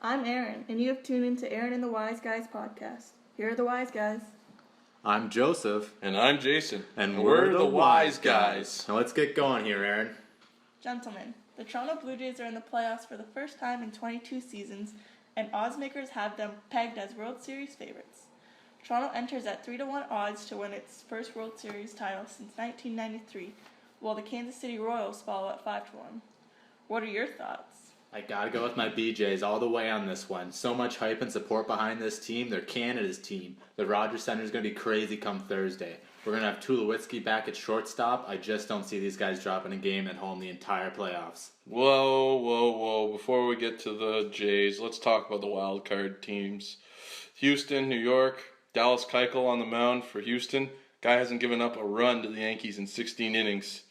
I'm Erin, and you have tuned into Erin and the Wise Guys podcast. Here are the Wise Guys. I'm Joseph. And I'm Jason. And we're the Wise Guys. Now let's get going here, Erin. Gentlemen, the Toronto Blue Jays are in the playoffs for the first time in 22 seasons, and oddsmakers have them pegged as World Series favorites. Toronto enters at 3-1 odds to win its first World Series title since 1993, while the Kansas City Royals follow at 5-1. What are your thoughts? I gotta go with my BJs all the way on this one. So much hype and support behind this team. They're Canada's team. The Rogers Centre is gonna be crazy come Thursday. We're gonna have Tulowitzki back at shortstop. I just don't see these guys dropping a game at home the entire playoffs. Whoa. Before we get to the Jays, let's talk about the wild card teams. Houston, New York, Dallas Keuchel on the mound for Houston. Guy hasn't given up a run to the Yankees in 16 innings.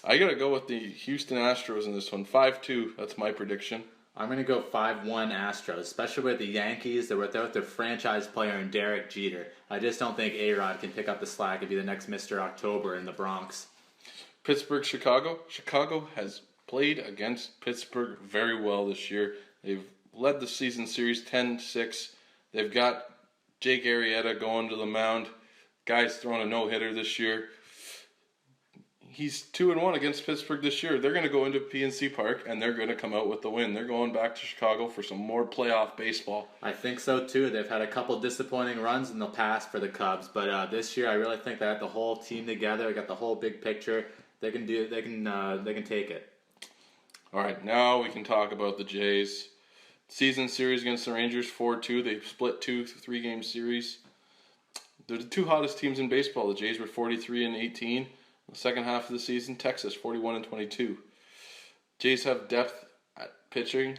I gotta go with the Houston Astros in this one. 5-2, that's my prediction. I'm going to go 5-1 Astros, especially with the Yankees. They're without their franchise player in Derek Jeter. I just don't think A-Rod can pick up the slack and be the next Mr. October in the Bronx. Pittsburgh, Chicago. Chicago has played against Pittsburgh very well this year. They've led the season series 10-6. They've got Jake Arrieta going to the mound. Guy's throwing a no-hitter this year. He's 2-1 against Pittsburgh this year. They're going to go into PNC Park, and they're going to come out with the win. They're going back to Chicago for some more playoff baseball. I think so, too. They've had a couple disappointing runs in the past for the Cubs, but this year I really think they got the whole team together. They got the whole big picture. They can do. They can take it. All right, now we can talk about the Jays. Season series against the Rangers, 4-2. They split 2-3-game series. They're the two hottest teams in baseball. The Jays were 43-18. The second half of the season, Texas 41-22. Jays have depth at pitching,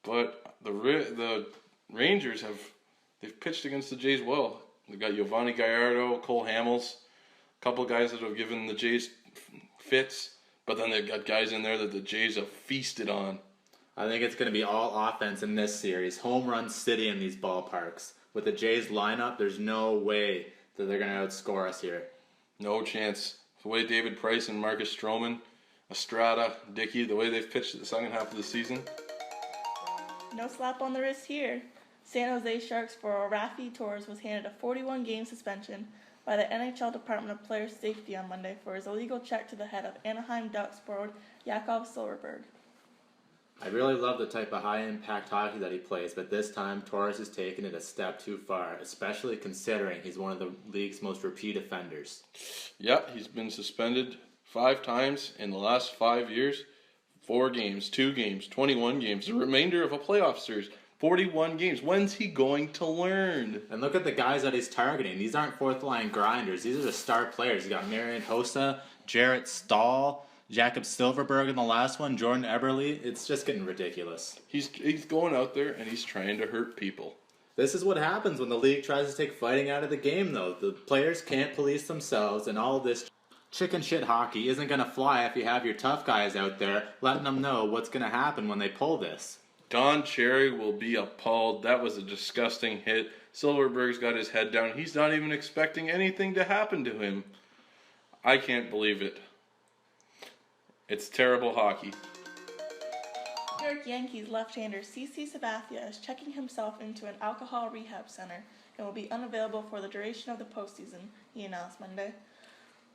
but the Rangers they've pitched against the Jays well. They've got Giovanni Gallardo, Cole Hamels, a couple guys that have given the Jays fits, but then they've got guys in there that the Jays have feasted on. I think it's going to be all offense in this series. Home run city in these ballparks. With the Jays lineup, there's no way that they're going to outscore us here. No chance. The way David Price and Marcus Stroman, Estrada, Dickey, the way they've pitched the second half of the season. No slap on the wrist here. San Jose Sharks for Rafi Torres was handed a 41-game suspension by the NHL Department of Player Safety on Monday for his illegal check to the head of Anaheim Ducks forward Yakov Silverberg. I really love the type of high-impact hockey that he plays, but this time Torres has taken it a step too far, especially considering he's one of the league's most repeat offenders. Yep, he's been suspended 5 times in the last 5 years. 4 games, 2 games, 21 games, the remainder of a playoff series. 41 games. When's he going to learn? And look at the guys that he's targeting. These aren't fourth-line grinders. These are the star players. You got Marian Hossa, Jarrett Stahl, Jakob Silverberg in the last one, Jordan Eberle. It's just getting ridiculous. He's going out there and he's trying to hurt people. This is what happens when the league tries to take fighting out of the game, though. The players can't police themselves, and all of this chicken shit hockey isn't going to fly if you have your tough guys out there letting them know what's going to happen when they pull this. Don Cherry will be appalled. That was a disgusting hit. Silverberg's got his head down. He's not even expecting anything to happen to him. I can't believe it. It's terrible hockey. New York Yankees left-hander CC Sabathia is checking himself into an alcohol rehab center and will be unavailable for the duration of the postseason, he announced Monday.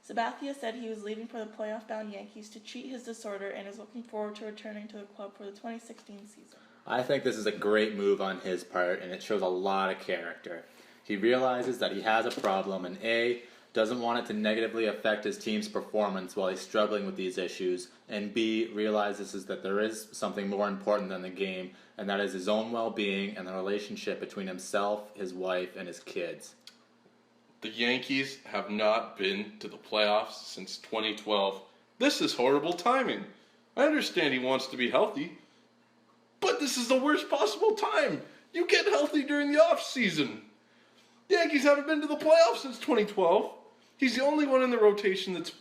Sabathia said he was leaving for the playoff-bound Yankees to treat his disorder and is looking forward to returning to the club for the 2016 season. I think this is a great move on his part, and it shows a lot of character. He realizes that he has a problem, and A, doesn't want it to negatively affect his team's performance while he's struggling with these issues, and B, realizes that there is something more important than the game, and that is his own well-being and the relationship between himself, his wife, and his kids. The Yankees have not been to the playoffs since 2012. This is horrible timing. I understand he wants to be healthy, but this is the worst possible time. You get healthy during the off-season. The Yankees haven't been to the playoffs since 2012. He's the only one in the rotation that's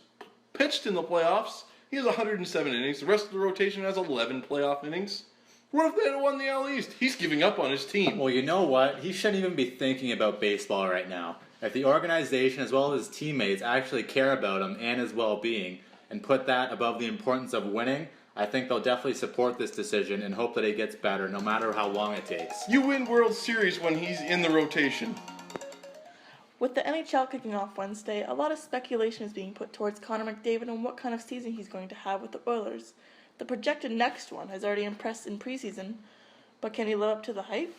pitched in the playoffs. He has 107 innings. The rest of the rotation has 11 playoff innings. What if they had won the AL East? He's giving up on his team. Well, you know what? He shouldn't even be thinking about baseball right now. If the organization as well as his teammates actually care about him and his well-being and put that above the importance of winning, I think they'll definitely support this decision and hope that he gets better no matter how long it takes. You win World Series when he's in the rotation. With the NHL kicking off Wednesday, a lot of speculation is being put towards Connor McDavid and what kind of season he's going to have with the Oilers. The projected next one has already impressed in preseason, but can he live up to the hype?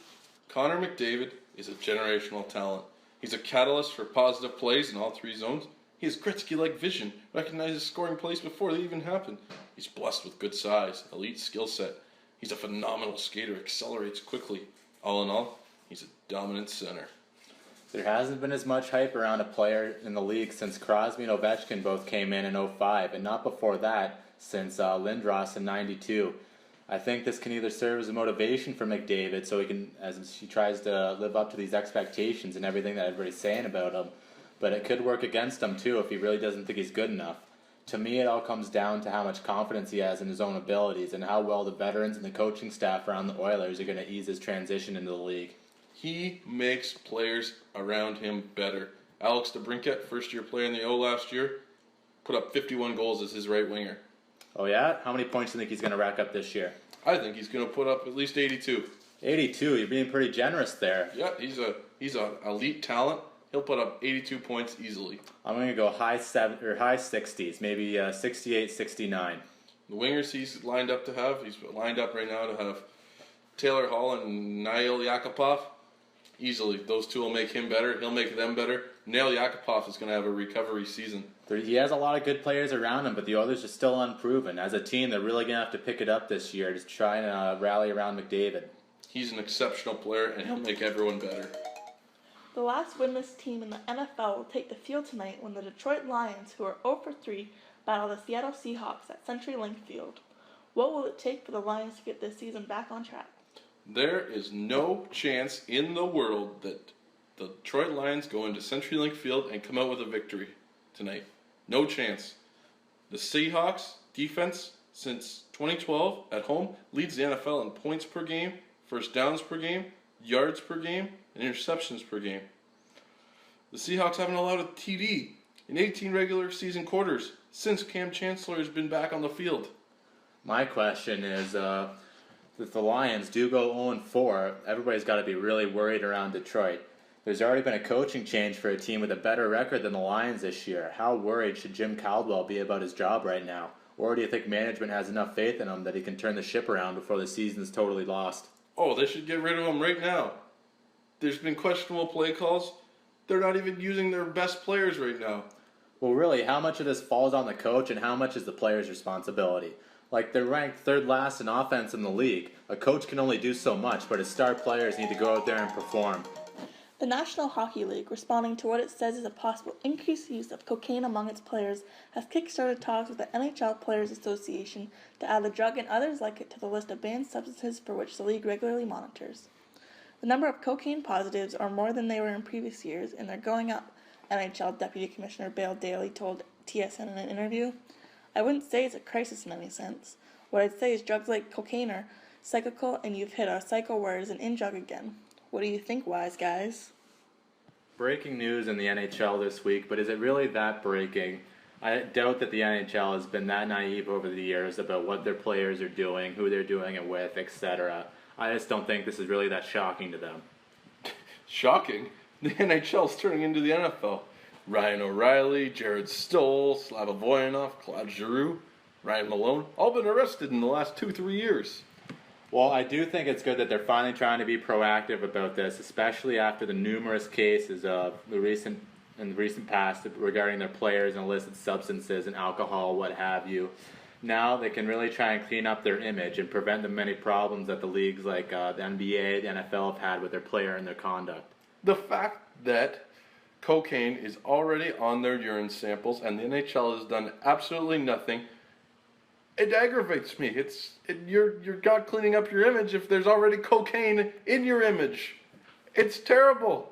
Connor McDavid is a generational talent. He's a catalyst for positive plays in all three zones. He has Gretzky-like vision, recognizes scoring plays before they even happen. He's blessed with good size, elite skill set. He's a phenomenal skater, accelerates quickly. All in all, he's a dominant center. There hasn't been as much hype around a player in the league since Crosby and Ovechkin both came in 05, and not before that since Lindros in 92. I think this can either serve as a motivation for McDavid so he can, as he tries to live up to these expectations and everything that everybody's saying about him, but it could work against him too if he really doesn't think he's good enough. To me, it all comes down to how much confidence he has in his own abilities and how well the veterans and the coaching staff around the Oilers are going to ease his transition into the league. He makes players around him better. Alex DeBrincat, first-year player in the O last year, put up 51 goals as his right winger. Oh yeah? How many points do you think he's going to rack up this year? I think he's going to put up at least 82. 82, you're being pretty generous there. Yeah, he's a elite talent. He'll put up 82 points easily. I'm going to go high 60s, maybe 68, 69. The wingers he's lined up right now to have Taylor Hall and Nail Yakupov. Easily, those two will make him better. He'll make them better. Nail Yakupov is going to have a recovery season. He has a lot of good players around him, but the Oilers are still unproven. As a team, they're really going to have to pick it up this year to try and rally around McDavid. He's an exceptional player, and he'll make everyone better. The last winless team in the NFL will take the field tonight when the Detroit Lions, who are 0-3, battle the Seattle Seahawks at CenturyLink Field. What will it take for the Lions to get this season back on track? There is no chance in the world that the Detroit Lions go into CenturyLink Field and come out with a victory tonight. No chance. The Seahawks defense since 2012 at home leads the NFL in points per game, first downs per game, yards per game, and interceptions per game. The Seahawks haven't allowed a TD in 18 regular season quarters since Cam Chancellor has been back on the field. My question is, if the Lions do go 0-4, everybody's got to be really worried around Detroit. There's already been a coaching change for a team with a better record than the Lions this year. How worried should Jim Caldwell be about his job right now? Or do you think management has enough faith in him that he can turn the ship around before the season's totally lost? Oh, they should get rid of him right now. There's been questionable play calls. They're not even using their best players right now. Well, really, how much of this falls on the coach and how much is the player's responsibility? Like, they're ranked third last in offense in the league. A coach can only do so much, but his star players need to go out there and perform. The National Hockey League, responding to what it says is a possible increased use of cocaine among its players, has kickstarted talks with the NHL Players Association to add the drug and others like it to the list of banned substances for which the league regularly monitors. The number of cocaine positives are more than they were in previous years, and they're going up, NHL Deputy Commissioner Bale Daly told TSN in an interview. I wouldn't say it's a crisis in any sense. What I'd say is drugs like cocaine are cyclical, and you've hit a cycle where it's an in-jug again. What do you think, wise guys? Breaking news in the NHL this week, but is it really that breaking? I doubt that the NHL has been that naive over the years about what their players are doing, who they're doing it with, etc. I just don't think this is really that shocking to them. Shocking? The NHL's turning into the NFL. Ryan O'Reilly, Jared Stoll, Slava Voyanov, Claude Giroux, Ryan Malone, all been arrested in the last 2-3 years. Well, I do think it's good that they're finally trying to be proactive about this, especially after the numerous cases of the recent past regarding their players and illicit substances and alcohol, what have you. Now they can really try and clean up their image and prevent the many problems that the leagues like the NBA, the NFL have had with their player and their conduct. The fact that cocaine is already on their urine samples and the NHL has done absolutely nothing, it aggravates me. You're not cleaning up your image if there's already cocaine in your image. It's terrible.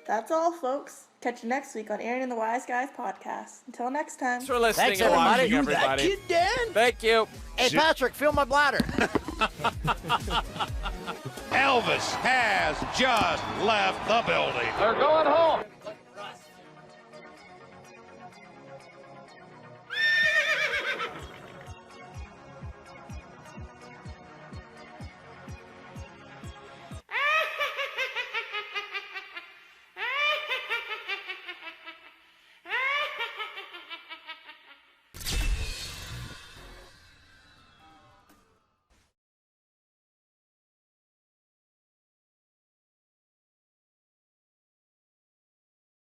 That's all, folks. Catch you next week on Erin and the Wise Guys podcast. Until next time. Thanks for listening. Thanks, everybody. You everybody. that kid, Dan? Thank you. Hey, Patrick, fill my bladder. Elvis has just left the building. They're going home.